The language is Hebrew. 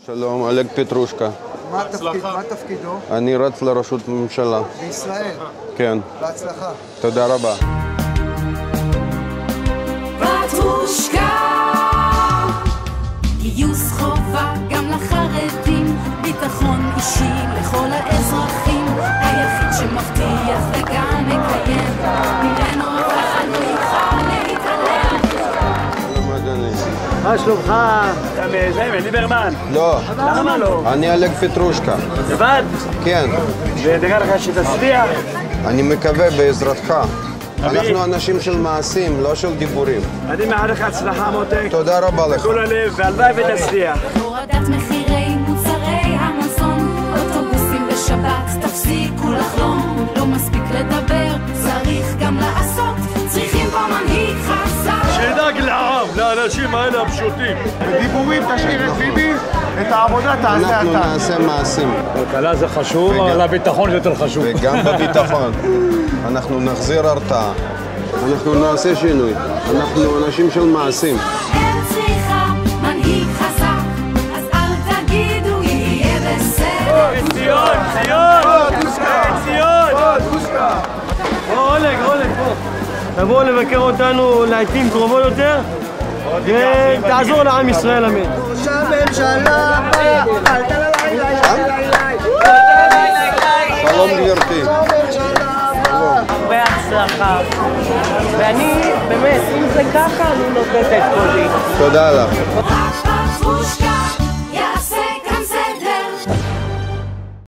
שלום, אלג פטרושקה. מה תפקידו? אני רץ לראשות ממשלה. בישראל? כן. בהצלחה. תודה רבה. פטרושקה, גיוס חובה גם לחרדים, ביטחון אישי לכל האזרחים, היחיד שמבטיח וגם מקיים, ממנו ככה לא יוכל להתעלם. שלום אדוני. מה שלומך? אתה מזהים, ליברמן? לא. למה לא? אני אלג פטרושקה. לבד? כן. ונראה לך שתצליח? אני מקווה בעזרתך. אנחנו אנשים של מעשים, לא של דיבורים. אני מאחל לך הצלחה מותק. תודה רבה לך. כל הלב, והלוואי ותצליח. הורדת מחירי מוצרי המזון, אוטובוסים בשבת, תפסיקו לחלום, לא מספיק לדבר, צריך גם לעשות, צריכים פה מנהיג חזק. שידאג לעם, לאנשים האלה הפשוטים. בדיבורים תשאיר את ביבי, את העבודה תעשה אתה. אנחנו נעשה מעשים. כלכלה זה חשוב, אבל הביטחון זה יותר חשוב. וגם בביטחון. אנחנו נחזיר הרתעה. אנחנו נעשה שינוי. אנחנו אנשים של מעשים. אין צריכה מנהיג חזק, אז אל תגידו יהיה בסדר. ציון, ציון! ציון! אולג, בוא. תבואו לבקר אותנו לעתים קרובות יותר, ותעזור לעם ישראל, אמן. ראש הממשלה בא, שלום גברתי. הרבה הצלחה. ואני, באמת, אם זה ככה, אני נותנת את קולי. תודה לך.